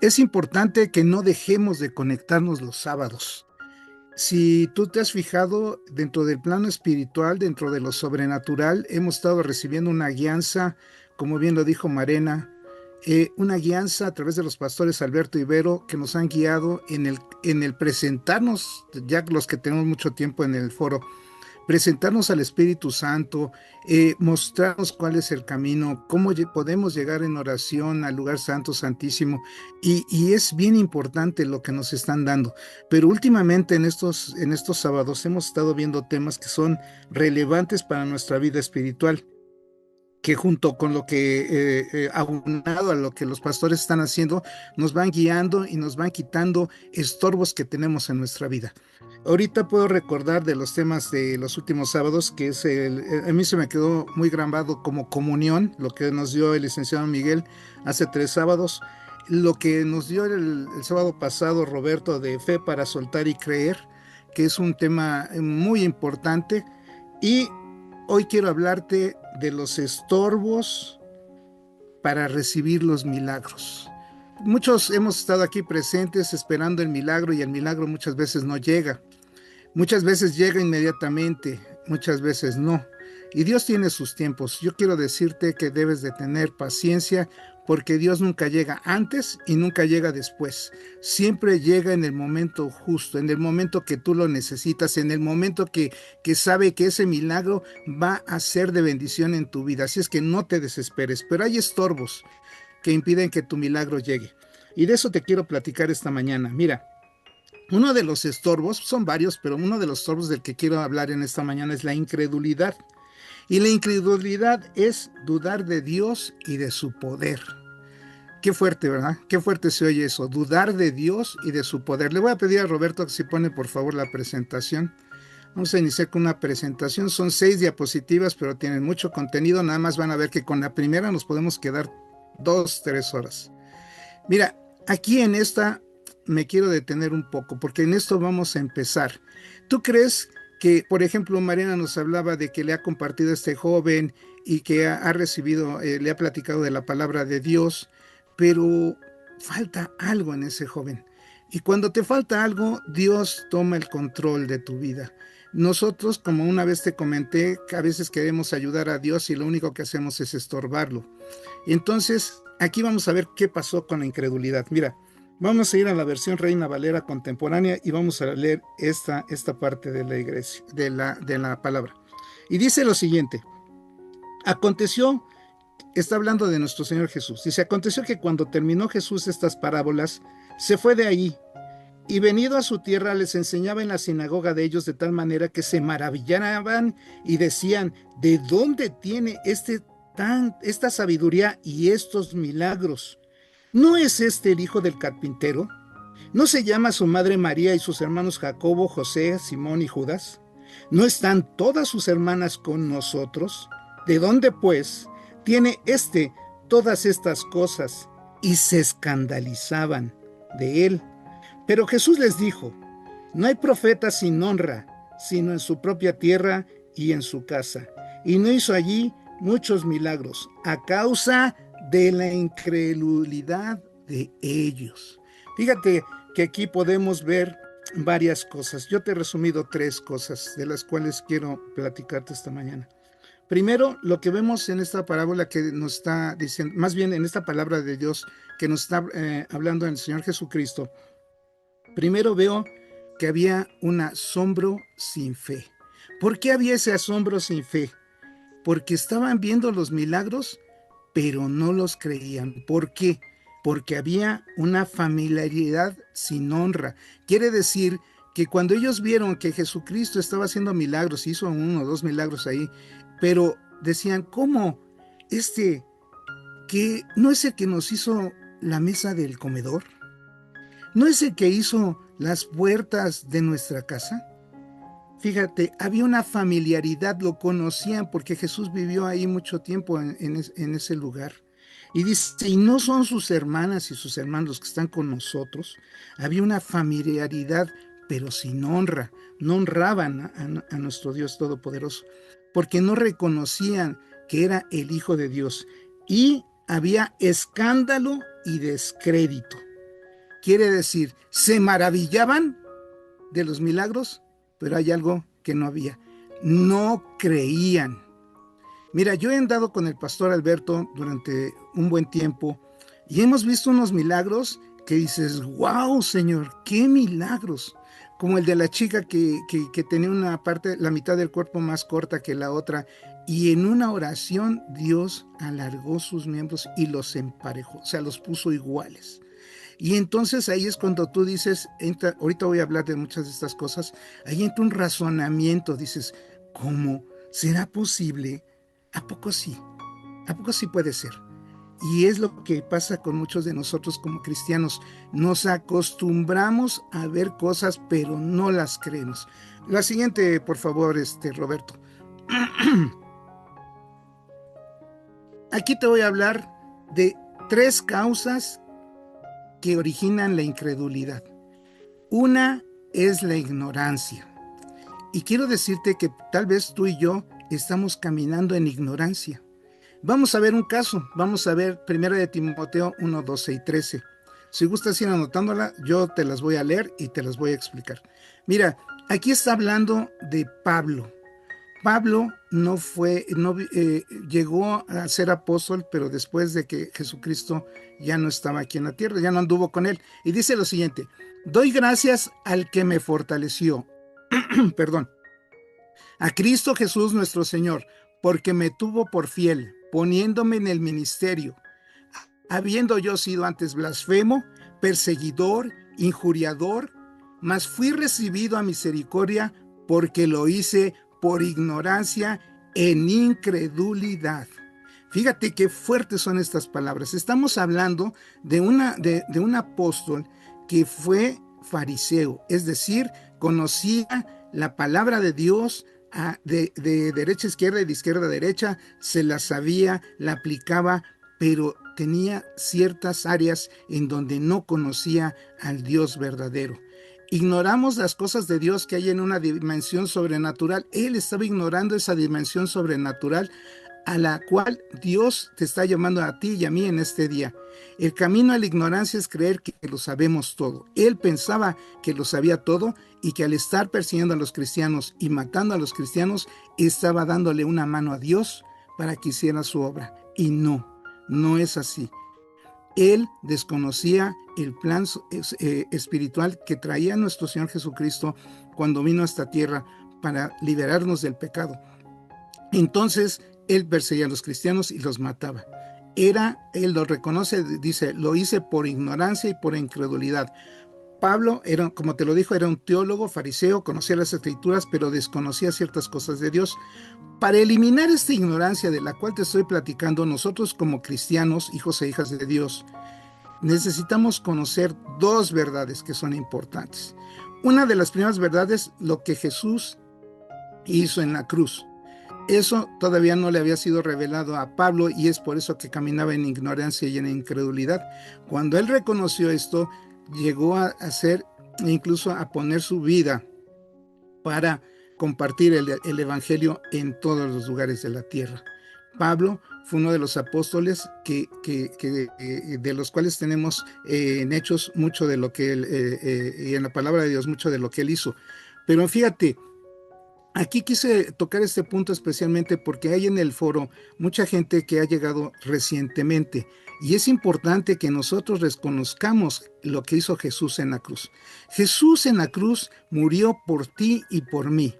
es importante que no dejemos de conectarnos los sábados. Si tú te has fijado, dentro del plano espiritual, dentro de lo sobrenatural, hemos estado recibiendo una guianza, como bien lo dijo Marena, una guianza a través de los pastores Alberto y Vero, que nos han guiado en el presentarnos, ya los que tenemos mucho tiempo en el foro, presentarnos al Espíritu Santo, mostrarnos cuál es el camino, cómo podemos llegar en oración al lugar santo, santísimo, y es bien importante lo que nos están dando. Pero últimamente en estos sábados hemos estado viendo temas que son relevantes para nuestra vida espiritual, que junto con lo que, aunado a lo que los pastores están haciendo, nos van guiando y nos van quitando estorbos que tenemos en nuestra vida. Ahorita puedo recordar de los temas de los últimos sábados, que a mí se me quedó muy grabado como comunión, lo que nos dio el licenciado Miguel hace 3 sábados, lo que nos dio el sábado pasado Roberto de fe para soltar y creer, que es un tema muy importante, y hoy quiero hablarte de los estorbos para recibir los milagros. Muchos hemos estado aquí presentes esperando el milagro y el milagro muchas veces no llega. Muchas veces llega inmediatamente, muchas veces no. Y Dios tiene sus tiempos. Yo quiero decirte que debes de tener paciencia porque Dios nunca llega antes y nunca llega después. Siempre llega en el momento justo, en el momento que tú lo necesitas, en el momento que sabe que ese milagro va a ser de bendición en tu vida. Así es que no te desesperes, pero hay estorbos que impiden que tu milagro llegue. Y de eso te quiero platicar esta mañana. Mira, uno de los estorbos, son varios, pero uno de los estorbos del que quiero hablar en esta mañana es la incredulidad. Y la incredulidad es dudar de Dios y de su poder. Qué fuerte, ¿verdad? Qué fuerte se oye eso, dudar de Dios y de su poder. Le voy a pedir a Roberto que si pone por favor la presentación. Vamos a iniciar con una presentación. Son 6 diapositivas, pero tienen mucho contenido. Nada más van a ver que con la primera nos podemos quedar 2, 3 horas. Mira, aquí en esta me quiero detener un poco, porque en esto vamos a empezar. ¿Tú crees que, por ejemplo, Mariana nos hablaba de que le ha compartido a este joven y que ha recibido, le ha platicado de la palabra de Dios, pero falta algo en ese joven? Y cuando te falta algo, Dios toma el control de tu vida. Nosotros, como una vez te comenté, que a veces queremos ayudar a Dios y lo único que hacemos es estorbarlo. Entonces, aquí vamos a ver qué pasó con la incredulidad. Mira, vamos a ir a la versión Reina Valera contemporánea y vamos a leer esta parte de la iglesia, de la palabra. Y dice lo siguiente: aconteció, está hablando de nuestro Señor Jesús, dice, aconteció que cuando terminó Jesús estas parábolas, se fue de allí, y venido a su tierra les enseñaba en la sinagoga de ellos de tal manera que se maravillaban y decían, ¿de dónde tiene esta sabiduría y estos milagros? ¿No es este el hijo del carpintero? ¿No se llama su madre María y sus hermanos Jacobo, José, Simón y Judas? ¿No están todas sus hermanas con nosotros? ¿De dónde, pues, tiene todas estas cosas? Y se escandalizaban de él. Pero Jesús les dijo, no hay profeta sin honra, sino en su propia tierra y en su casa. Y no hizo allí muchos milagros a causa de la incredulidad de ellos. Fíjate que aquí podemos ver varias cosas. Yo te he resumido 3 cosas de las cuales quiero platicarte esta mañana. Primero, lo que vemos en esta parábola que nos está diciendo, más bien en esta palabra de Dios que nos está hablando el Señor Jesucristo. Primero veo que había un asombro sin fe. ¿Por qué había ese asombro sin fe? Porque estaban viendo los milagros, pero no los creían. ¿Por qué? Porque había una familiaridad sin honra. Quiere decir que cuando ellos vieron que Jesucristo estaba haciendo milagros, hizo 1 o 2 milagros ahí, pero decían, ¿cómo? Que no es el que nos hizo la mesa del comedor, ¿no es el que hizo las puertas de nuestra casa? Fíjate, había una familiaridad, lo conocían porque Jesús vivió ahí mucho tiempo en ese lugar. Y dice, y no son sus hermanas y sus hermanos los que están con nosotros. Había una familiaridad, pero sin honra. No honraban a nuestro Dios Todopoderoso, porque no reconocían que era el Hijo de Dios. Y había escándalo y descrédito. Quiere decir, se maravillaban de los milagros, pero hay algo que no había. No creían. Mira, yo he andado con el pastor Alberto durante un buen tiempo y hemos visto unos milagros que dices, wow, Señor, qué milagros. Como el de la chica que tenía una parte, la mitad del cuerpo más corta que la otra, y en una oración Dios alargó sus miembros y los emparejó, o sea, los puso iguales. Y entonces ahí es cuando tú dices, ahorita voy a hablar de muchas de estas cosas, ahí entra un razonamiento, dices, ¿cómo será posible? ¿A poco sí? ¿A poco sí puede ser? Y es lo que pasa con muchos de nosotros como cristianos. Nos acostumbramos a ver cosas, pero no las creemos. La siguiente, por favor, Roberto. Aquí te voy a hablar de 3 causas que originan la incredulidad. Una es la ignorancia. Y quiero decirte que tal vez tú y yo estamos caminando en ignorancia. Vamos a ver un caso. Vamos a ver 1 de Timoteo 1, 12 y 13. Si gustas ir anotándola, yo te las voy a leer y te las voy a explicar. Mira, aquí está hablando de Pablo. Pablo llegó a ser apóstol, pero después de que Jesucristo ya no estaba aquí en la tierra, ya no anduvo con él. Y dice lo siguiente: doy gracias al que me fortaleció, perdón, a Cristo Jesús nuestro Señor, porque me tuvo por fiel, poniéndome en el ministerio, habiendo yo sido antes blasfemo, perseguidor, injuriador, mas fui recibido a misericordia porque lo hice por ignorancia en incredulidad. Fíjate qué fuertes son estas palabras. Estamos hablando de un apóstol que fue fariseo, es decir, conocía la palabra de Dios de derecha a izquierda y de izquierda a derecha, se la sabía, la aplicaba, pero tenía ciertas áreas en donde no conocía al Dios verdadero. Ignoramos las cosas de Dios que hay en una dimensión sobrenatural. Él estaba ignorando esa dimensión sobrenatural a la cual Dios te está llamando a ti y a mí en este día. El camino a la ignorancia es creer que lo sabemos todo. Él pensaba que lo sabía todo y que al estar persiguiendo a los cristianos y matando a los cristianos, estaba dándole una mano a Dios para que hiciera su obra. Y no es así. Él desconocía el plan espiritual que traía nuestro Señor Jesucristo cuando vino a esta tierra para liberarnos del pecado. Entonces, él perseguía a los cristianos y los mataba. Él lo reconoce, dice, lo hice por ignorancia y por incredulidad. Pablo, como te lo dijo, era un teólogo, fariseo, conocía las escrituras, pero desconocía ciertas cosas de Dios. Para eliminar esta ignorancia de la cual te estoy platicando, nosotros como cristianos, hijos e hijas de Dios, necesitamos conocer 2 verdades que son importantes. Una de las primeras verdades, lo que Jesús hizo en la cruz. Eso todavía no le había sido revelado a Pablo y es por eso que caminaba en ignorancia y en incredulidad. Cuando él reconoció esto, llegó a hacer, incluso a poner su vida para compartir el evangelio en todos los lugares de la tierra. Pablo fue uno de los apóstoles de los cuales tenemos en Hechos mucho de lo que él, y en la palabra de Dios mucho de lo que él hizo. Pero fíjate, aquí quise tocar este punto especialmente porque hay en el foro mucha gente que ha llegado recientemente y es importante que nosotros reconozcamos lo que hizo Jesús en la cruz. Jesús en la cruz murió por ti y por mí.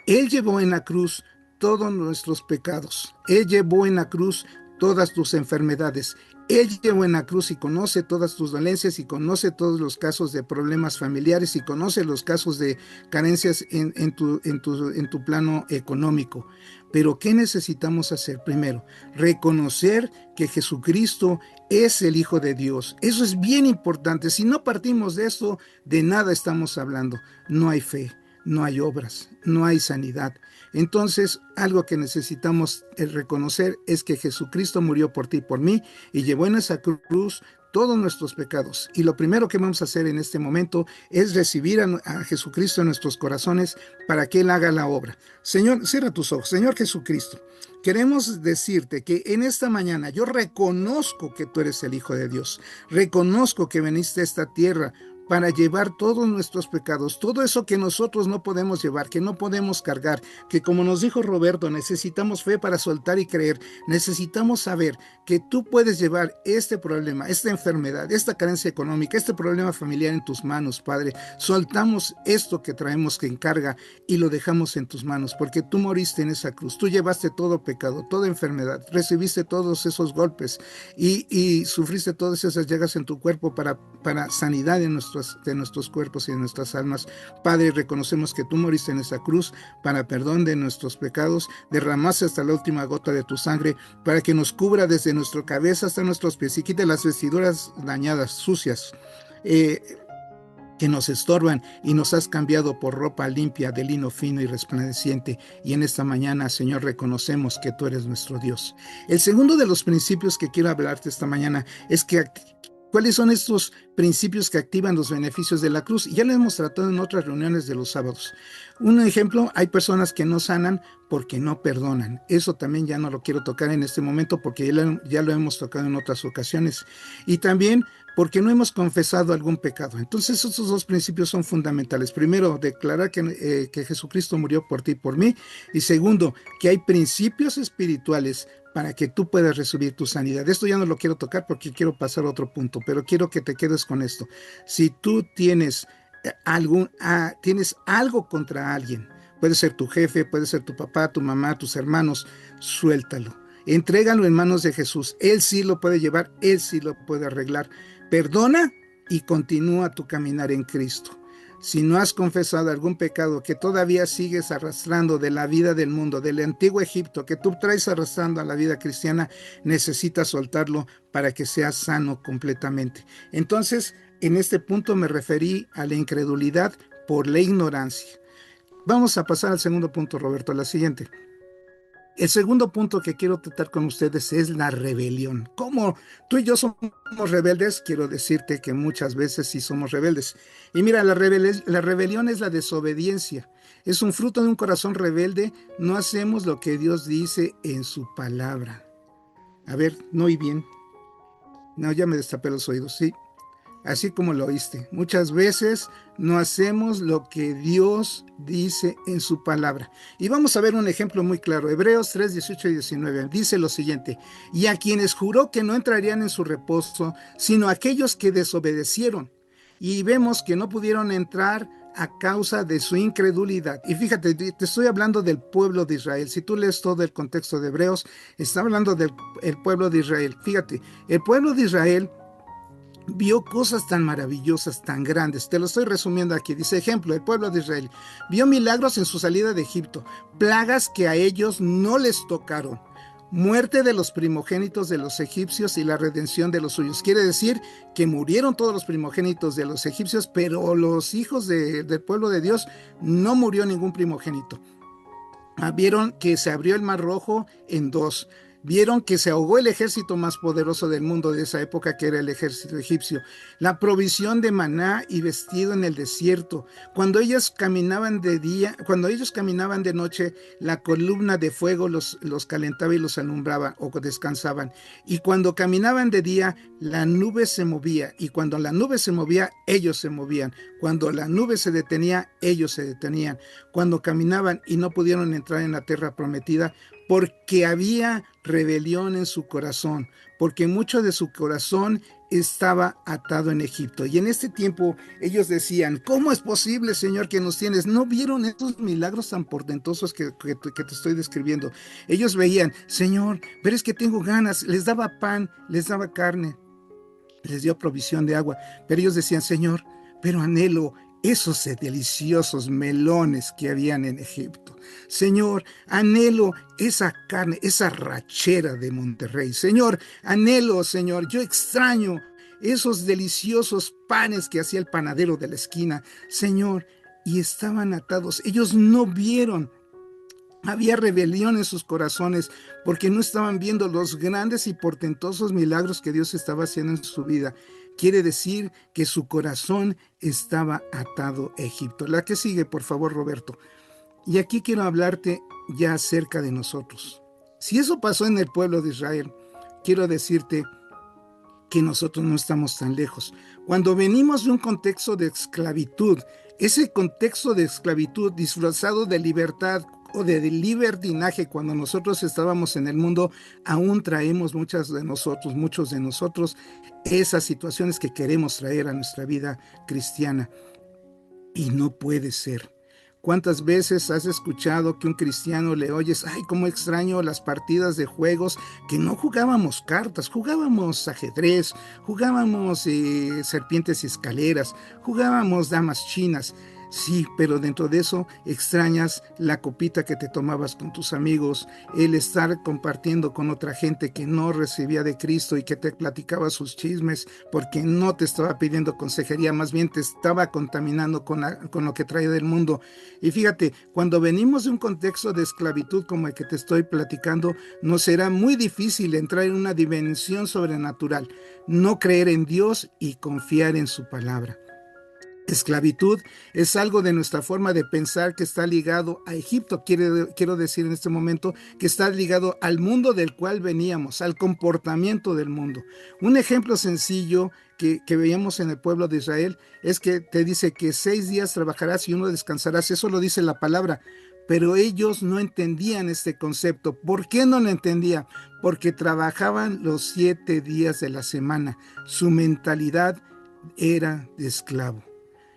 Él llevó en la cruz todos nuestros pecados. Él llevó en la cruz todas tus enfermedades. Él llevó en la cruz y conoce todas tus dolencias y conoce todos los casos de problemas familiares y conoce los casos de carencias en tu plano económico. Pero ¿qué necesitamos hacer? Primero, reconocer que Jesucristo es el Hijo de Dios. Eso es bien importante. Si no partimos de esto, de nada estamos hablando. No hay fe, no hay obras, no hay sanidad. Entonces, algo que necesitamos reconocer es que Jesucristo murió por ti y por mí y llevó en esa cruz todos nuestros pecados. Y lo primero que vamos a hacer en este momento es recibir a Jesucristo en nuestros corazones para que Él haga la obra. Señor, cierra tus ojos. Señor Jesucristo, queremos decirte que en esta mañana yo reconozco que tú eres el Hijo de Dios. Reconozco que viniste a esta tierra para llevar todos nuestros pecados, todo eso que nosotros no podemos llevar, que no podemos cargar, que como nos dijo Roberto, necesitamos fe para soltar y creer, necesitamos saber que tú puedes llevar este problema, esta enfermedad, esta carencia económica, este problema familiar en tus manos, Padre. Soltamos esto que traemos que encarga y lo dejamos en tus manos, porque tú moriste en esa cruz, tú llevaste todo pecado, toda enfermedad, recibiste todos esos golpes y sufriste todas esas llagas en tu cuerpo para sanidad de nuestros cuerpos y de nuestras almas. Padre, reconocemos que tú moriste en esa cruz para perdón de nuestros pecados, derramaste hasta la última gota de tu sangre para que nos cubra desde nuestra cabeza hasta nuestros pies y quite las vestiduras dañadas, sucias, que nos estorban, y nos has cambiado por ropa limpia de lino fino y resplandeciente. Y en esta mañana, Señor, reconocemos que tú eres nuestro Dios. El segundo de los principios que quiero hablarte esta mañana es que ¿cuáles son estos principios que activan los beneficios de la cruz? Y ya lo hemos tratado en otras reuniones de los sábados. Un ejemplo, hay personas que no sanan porque no perdonan. Eso también ya no lo quiero tocar en este momento porque ya lo hemos tocado en otras ocasiones. Y también porque no hemos confesado algún pecado. Entonces, estos dos principios son fundamentales. Primero, declarar que Jesucristo murió por ti y por mí. Y segundo, que hay principios espirituales para que tú puedas recibir tu sanidad. Esto ya no lo quiero tocar porque quiero pasar a otro punto, pero quiero que te quedes con esto. Si tú tienes algo contra alguien, puede ser tu jefe, puede ser tu papá, tu mamá, tus hermanos, suéltalo. Entrégalo en manos de Jesús. Él sí lo puede llevar, Él sí lo puede arreglar. Perdona y continúa tu caminar en Cristo. Si no has confesado algún pecado que todavía sigues arrastrando de la vida del mundo, del antiguo Egipto, que tú traes arrastrando a la vida cristiana, necesitas soltarlo para que seas sano completamente. Entonces, en este punto me referí a la incredulidad por la ignorancia. Vamos a pasar al segundo punto, Roberto, la siguiente. El segundo punto que quiero tratar con ustedes es la rebelión. ¿Cómo tú y yo somos rebeldes? Quiero decirte que muchas veces sí somos rebeldes. Y mira, la rebelión es la desobediencia. Es un fruto de un corazón rebelde. No hacemos lo que Dios dice en su palabra. A ver, no oí bien. No, ya me destapé los oídos, sí. Así como lo oíste. Muchas veces no hacemos lo que Dios dice en su palabra. Y vamos a ver un ejemplo muy claro. Hebreos 3, 18 y 19 dice lo siguiente: y a quienes juró que no entrarían en su reposo, sino a aquellos que desobedecieron. Y vemos que no pudieron entrar a causa de su incredulidad. Y fíjate, te estoy hablando del pueblo de Israel. Si tú lees todo el contexto de Hebreos, está hablando del pueblo de Israel. Fíjate, el pueblo de Israel vio cosas tan maravillosas, tan grandes. Te lo estoy resumiendo aquí. Dice, ejemplo, el pueblo de Israel vio milagros en su salida de Egipto, plagas que a ellos no les tocaron, muerte de los primogénitos de los egipcios y la redención de los suyos. Quiere decir que murieron todos los primogénitos de los egipcios, pero los hijos del pueblo de Dios no murió ningún primogénito. Vieron que se abrió el Mar Rojo en dos. Vieron que se ahogó el ejército más poderoso del mundo de esa época, que era el ejército egipcio. La provisión de maná y vestido en el desierto. Cuando ellos caminaban de día, cuando ellos caminaban de noche, la columna de fuego los calentaba y los alumbraba, o descansaban. Y cuando caminaban de día, la nube se movía. Y cuando la nube se movía, ellos se movían. Cuando la nube se detenía, ellos se detenían. Cuando caminaban y no pudieron entrar en la tierra prometida, porque había rebelión en su corazón, porque mucho de su corazón estaba atado en Egipto. Y en este tiempo ellos decían, ¿cómo es posible, Señor, que nos tienes? ¿No vieron estos milagros tan portentosos que te estoy describiendo? Ellos veían, Señor, pero es que tengo ganas. Les daba pan, les daba carne, les dio provisión de agua, pero ellos decían, Señor, pero anhelo esos deliciosos melones que habían en Egipto. Señor, anhelo esa carne, esa rachera de Monterrey. Señor, anhelo, Señor, yo extraño esos deliciosos panes que hacía el panadero de la esquina. Señor, y estaban atados. Ellos no vieron Había rebelión en sus corazones porque no estaban viendo los grandes y portentosos milagros que Dios estaba haciendo en su vida. Quiere decir que su corazón estaba atado a Egipto. La que sigue, por favor, Roberto. Y aquí quiero hablarte ya acerca de nosotros. Si eso pasó en el pueblo de Israel, quiero decirte que nosotros no estamos tan lejos. Cuando venimos de un contexto de esclavitud, ese contexto de esclavitud disfrazado de libertad o de libertinaje, cuando nosotros estábamos en el mundo, aún traemos muchos de nosotros, esas situaciones que queremos traer a nuestra vida cristiana. Y no puede ser. ¿Cuántas veces has escuchado que un cristiano le oyes, ay, cómo extraño las partidas de juegos que no jugábamos cartas, jugábamos ajedrez, jugábamos serpientes y escaleras, jugábamos damas chinas? Sí, pero dentro de eso extrañas la copita que te tomabas con tus amigos, el estar compartiendo con otra gente que no recibía de Cristo y que te platicaba sus chismes porque no te estaba pidiendo consejería, más bien te estaba contaminando con lo que trae del mundo. Y fíjate, cuando venimos de un contexto de esclavitud como el que te estoy platicando, nos será muy difícil entrar en una dimensión sobrenatural, no creer en Dios y confiar en su palabra. Esclavitud es algo de nuestra forma de pensar que está ligado a Egipto. Quiero decir en este momento que está ligado al mundo del cual veníamos, al comportamiento del mundo. Un ejemplo sencillo que veíamos en el pueblo de Israel es que te dice que 6 días trabajarás y 1 descansarás. Eso lo dice la palabra. Pero ellos no entendían este concepto. ¿Por qué no lo entendían? Porque trabajaban los 7 días de la semana. Su mentalidad era de esclavo.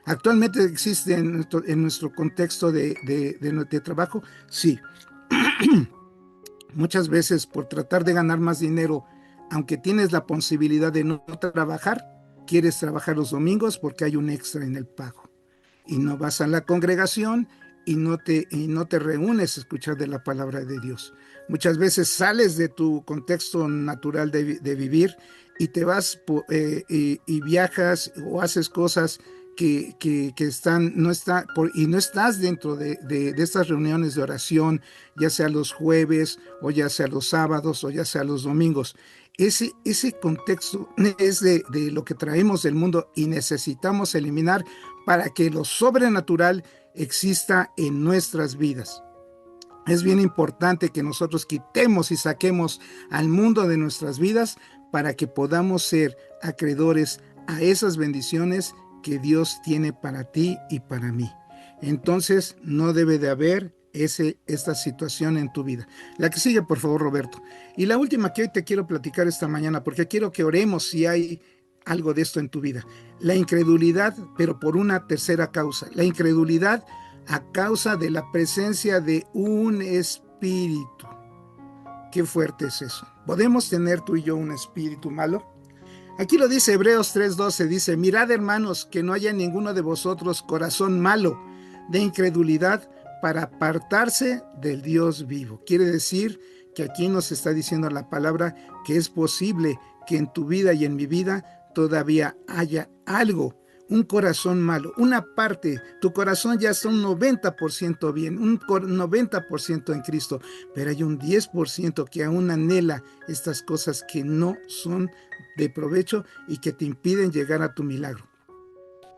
¿Actualmente existe en nuestro contexto de trabajo? Sí. Muchas veces por tratar de ganar más dinero, aunque tienes la posibilidad de no trabajar, quieres trabajar los domingos porque hay un extra en el pago. Y no vas a la congregación y no te reúnes a escuchar de la palabra de Dios. Muchas veces sales de tu contexto natural de vivir y te vas y viajas o haces cosas que están, y no estás dentro de estas reuniones de oración, ya sea los jueves, o ya sea los sábados, o ya sea los domingos. Ese contexto es de lo que traemos del mundo y necesitamos eliminar para que lo sobrenatural exista en nuestras vidas. Es bien importante que nosotros quitemos y saquemos al mundo de nuestras vidas para que podamos ser acreedores a esas bendiciones que Dios tiene para ti y para mí. Entonces no debe de haber esta situación en tu vida. La que sigue, por favor, Roberto. Y la última que hoy te quiero platicar esta mañana, porque quiero que oremos si hay algo de esto en tu vida. La incredulidad, pero por una tercera causa. La incredulidad a causa de la presencia de un espíritu. Qué fuerte es eso. ¿Podemos tener tú y yo un espíritu malo? Aquí lo dice Hebreos 3:12, dice, mirad hermanos, que no haya en ninguno de vosotros corazón malo de incredulidad para apartarse del Dios vivo. Quiere decir que aquí nos está diciendo la palabra que es posible que en tu vida y en mi vida todavía haya algo, un corazón malo, una parte, tu corazón ya está un 90% bien, un 90% en Cristo, pero hay un 10% que aún anhela estas cosas que no son de provecho y que te impiden llegar a tu milagro.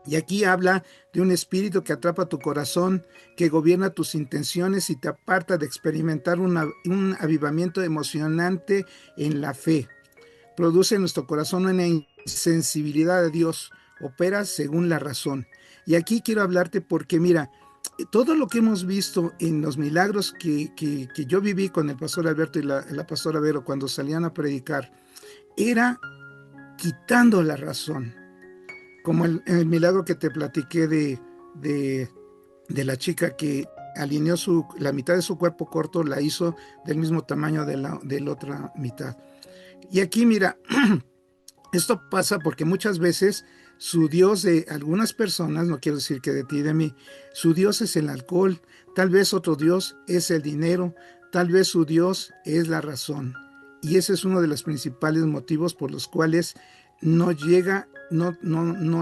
Y aquí habla de un espíritu que atrapa tu corazón, que gobierna tus intenciones y te aparta de experimentar un avivamiento emocionante en la fe. Produce en nuestro corazón una insensibilidad a Dios, opera según la razón. Y aquí quiero hablarte porque mira, todo lo que hemos visto en los milagros que yo viví con el pastor Alberto y la pastora Vero cuando salían a predicar, era quitando la razón. Como el milagro que te platiqué de la chica que alineó la mitad de su cuerpo corto, la hizo del mismo tamaño de la otra mitad. Y aquí mira, esto pasa porque muchas veces su Dios de algunas personas, no quiero decir que de ti y de mí, su Dios es el alcohol, tal vez otro Dios es el dinero, tal vez su Dios es la razón. Y ese es uno de los principales motivos por los cuales no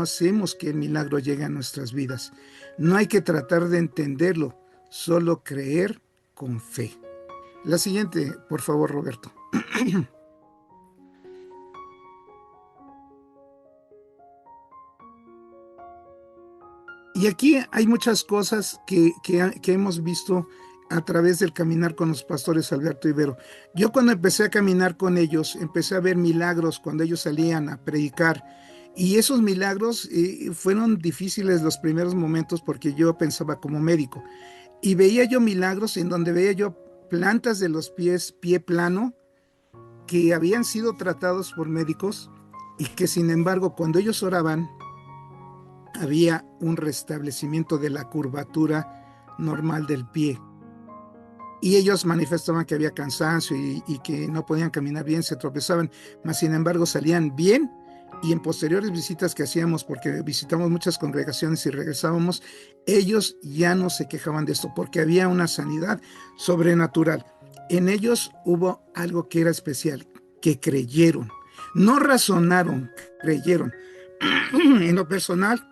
hacemos que el milagro llegue a nuestras vidas. No hay que tratar de entenderlo, solo creer con fe. La siguiente, por favor, Roberto. Y aquí hay muchas cosas que hemos visto a través del caminar con los pastores Alberto y Vero. Yo cuando empecé a caminar con ellos, empecé a ver milagros cuando ellos salían a predicar. Y esos milagros fueron difíciles los primeros momentos porque yo pensaba como médico. Y veía yo milagros en donde veía yo plantas de los pies, pie plano, que habían sido tratados por médicos y que sin embargo cuando ellos oraban había un restablecimiento de la curvatura normal del pie. Y ellos manifestaban que había cansancio y que no podían caminar bien, se tropezaban, mas sin embargo salían bien. Y en posteriores visitas que hacíamos, porque visitamos muchas congregaciones y regresábamos, ellos ya no se quejaban de esto, porque había una sanidad sobrenatural. En ellos hubo algo que era especial, que creyeron, no razonaron, creyeron. En lo personal,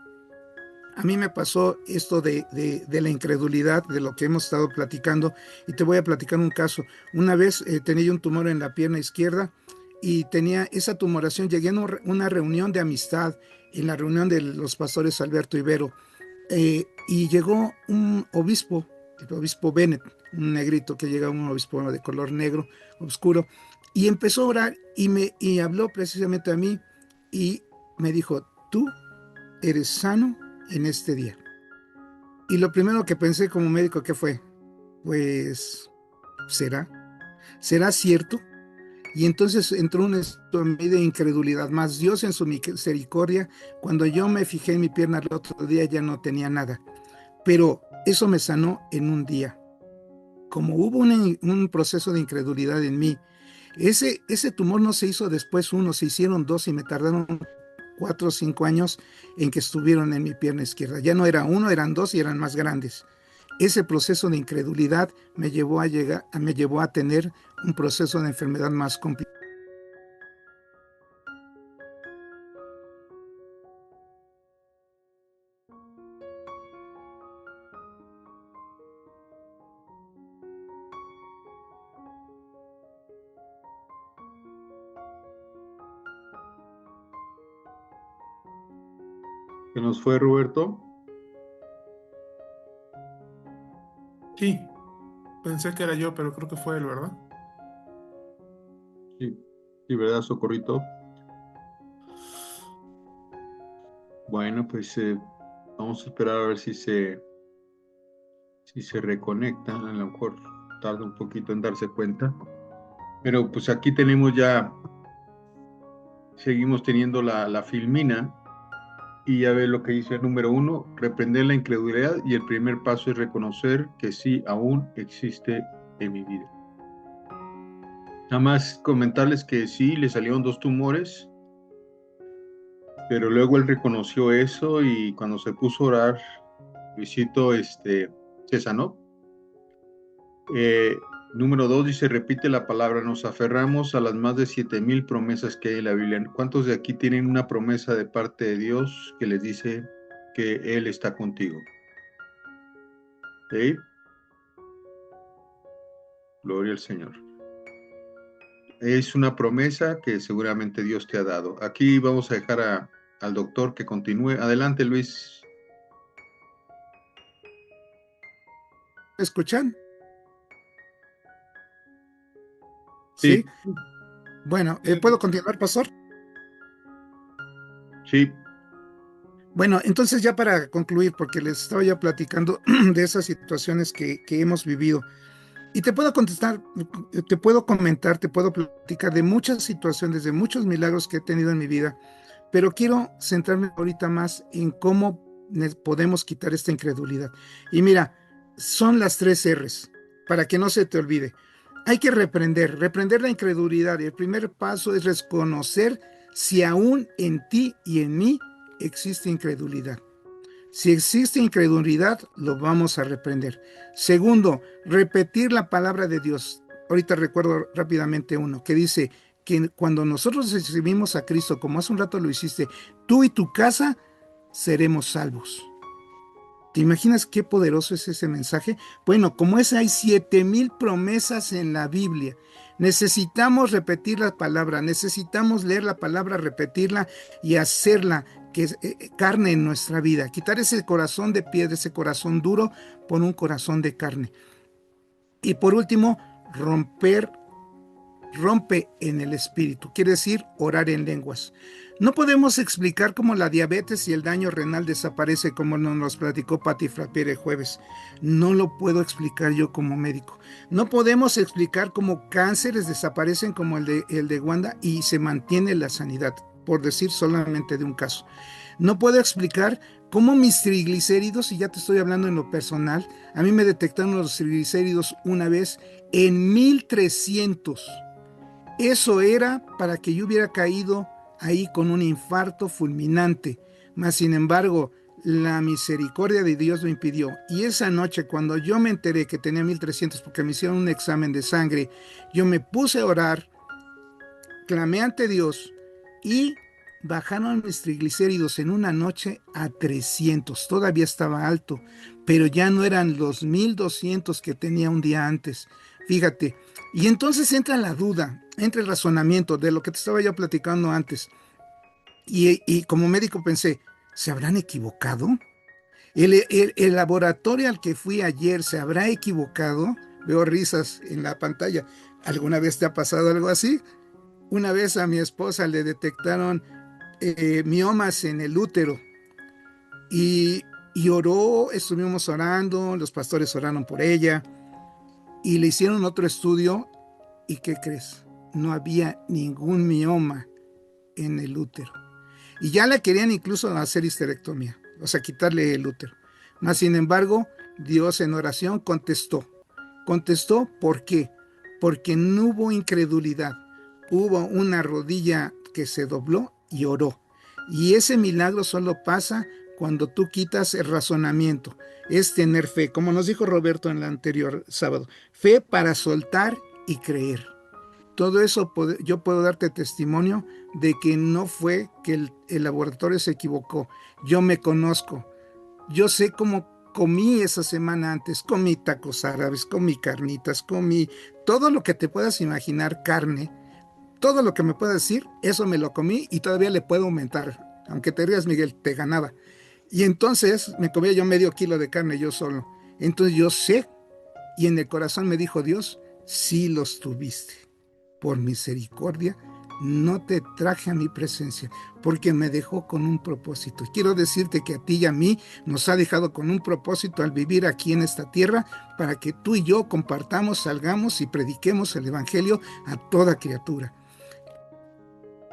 a mí me pasó esto de la incredulidad, de lo que hemos estado platicando, y te voy a platicar un caso. Una vez tenía yo un tumor en la pierna izquierda y tenía esa tumoración. Llegué a una reunión de amistad, en la reunión de los pastores Alberto Ibero, y llegó un obispo, el obispo Bennett, un negrito que llega, un obispo de color negro, oscuro, y empezó a orar y habló precisamente a mí y me dijo, tú eres sano en este día. Y lo primero que pensé como médico, ¿qué fue? Pues, ¿será? ¿Será cierto? Y entonces entró un estado en mí de incredulidad, más Dios en su misericordia, cuando yo me fijé en mi pierna el otro día ya no tenía nada. Pero eso me sanó en un día. Como hubo un proceso de incredulidad en mí, ese tumor no se hizo después uno, se hicieron dos y me tardaron 4 o 5 años en que estuvieron en mi pierna izquierda. Ya no era uno, eran dos y eran más grandes. Ese proceso de incredulidad me llevó a tener un proceso de enfermedad más complicado. ¿Se nos fue Roberto? Sí, pensé que era yo, pero creo que fue él, ¿verdad? Sí, sí, ¿verdad, Socorrito? Bueno, pues vamos a esperar a ver si se reconecta. A lo mejor tarda un poquito en darse cuenta. Pero pues aquí tenemos ya, seguimos teniendo la filmina. Y ya ve lo que dice el número 1, reprender la incredulidad, y el primer paso es reconocer que sí, aún existe en mi vida. Nada más comentarles que sí, le salieron 2 tumores, pero luego él reconoció eso y cuando se puso a orar, Luisito se sanó. Número 2 dice, repite la palabra, nos aferramos a las más de 7,000 promesas que hay en la Biblia. ¿Cuántos de aquí tienen una promesa de parte de Dios que les dice que Él está contigo? ¿Sí? Gloria al Señor. Es una promesa que seguramente Dios te ha dado. Aquí vamos a dejar al doctor que continúe. Adelante, Luis. ¿Escuchan? Sí, ¿Sí? Bueno, Sí, ¿puedo continuar, pastor? sí. Bueno, entonces ya para concluir, porque les estaba ya platicando de esas situaciones que hemos vivido. Y te puedo contestar, te puedo comentar, te puedo platicar de muchas situaciones, de muchos milagros que he tenido en mi vida, pero quiero centrarme ahorita más en cómo podemos quitar esta incredulidad. Y mira, son las 3 R's, para que no se te olvide. Hay que reprender la incredulidad. Y el primer paso es reconocer si aún en ti y en mí existe incredulidad. Si existe incredulidad, lo vamos a reprender. Segundo, repetir la palabra de Dios. Ahorita recuerdo rápidamente uno que dice que cuando nosotros recibimos a Cristo, como hace un rato lo hiciste, tú y tu casa seremos salvos. ¿Te imaginas qué poderoso es ese mensaje? Bueno, como es, hay 7,000 promesas en la Biblia. Necesitamos repetir la palabra, necesitamos leer la palabra, repetirla y hacerla que es carne en nuestra vida. Quitar ese corazón de piedra, ese corazón duro, por un corazón de carne. Y por último, rompe en el espíritu, quiere decir orar en lenguas. No podemos explicar cómo la diabetes y el daño renal desaparece, como nos platicó Patti Frappier el jueves. No lo puedo explicar yo como médico. No podemos explicar cómo cánceres desaparecen como el de Wanda y se mantiene la sanidad, por decir solamente de un caso. No puedo explicar cómo mis triglicéridos, y ya te estoy hablando en lo personal, a mí me detectaron los triglicéridos una vez en 1300. Eso era para que yo hubiera caído ahí con un infarto fulminante, mas sin embargo, la misericordia de Dios lo impidió. Y esa noche, cuando yo me enteré que tenía 1300 porque me hicieron un examen de sangre, yo me puse a orar, clamé ante Dios y bajaron mis triglicéridos en una noche a 300. Todavía estaba alto, pero ya no eran los 1200 que tenía un día antes. Fíjate. Y entonces entra la duda, entra el razonamiento de lo que te estaba yo platicando antes. Y como médico pensé, ¿se habrán equivocado? ¿El laboratorio al que fui ayer se habrá equivocado? Veo risas en la pantalla. ¿Alguna vez te ha pasado algo así? Una vez a mi esposa le detectaron miomas en el útero y oró, estuvimos orando, los pastores oraron por ella y le hicieron otro estudio y ¿qué crees? No había ningún mioma en el útero. Y ya le querían incluso hacer histerectomía, o sea, quitarle el útero. Mas, sin embargo, Dios en oración contestó. Contestó, ¿por qué? Porque no hubo incredulidad. Hubo una rodilla que se dobló y oró. Y ese milagro solo pasa cuando tú quitas el razonamiento. Es tener fe, como nos dijo Roberto en el anterior sábado. Fe para soltar y creer. Todo eso yo puedo darte testimonio de que no fue que el laboratorio se equivocó. Yo me conozco. Yo sé cómo comí esa semana antes. Comí tacos árabes, comí carnitas, comí todo lo que te puedas imaginar, carne. Todo lo que me puedas decir, eso me lo comí y todavía le puedo aumentar. Aunque te rías, Miguel, te ganaba. Y entonces me comía yo medio kilo de carne yo solo. Entonces yo sé, y en el corazón me dijo Dios, sí los tuviste. Por misericordia, no te traje a mi presencia, porque me dejó con un propósito. Quiero decirte que a ti y a mí nos ha dejado con un propósito al vivir aquí en esta tierra, para que tú y yo compartamos, salgamos y prediquemos el evangelio a toda criatura.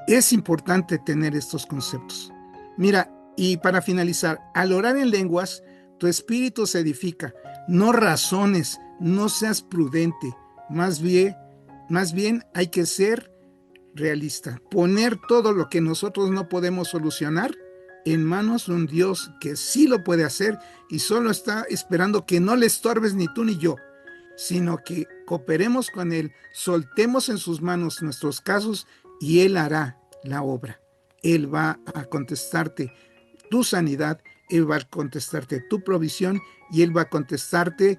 Es importante tener estos conceptos. Mira, y para finalizar, al orar en lenguas, tu espíritu se edifica. No razones, no seas prudente, más bien hay que ser realista, poner todo lo que nosotros no podemos solucionar en manos de un Dios que sí lo puede hacer y solo está esperando que no le estorbes ni tú ni yo, sino que cooperemos con Él, soltemos en sus manos nuestros casos y Él hará la obra. Él va a contestarte tu sanidad, Él va a contestarte tu provisión y Él va a contestarte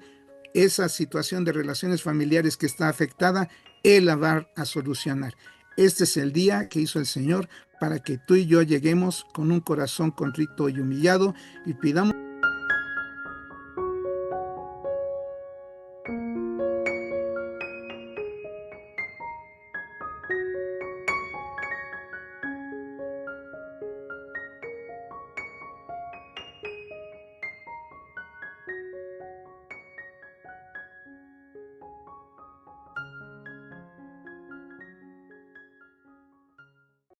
esa situación de relaciones familiares que está afectada, Él la va a solucionar. Este es el día que hizo el Señor para que tú y yo lleguemos con un corazón contrito y humillado y pidamos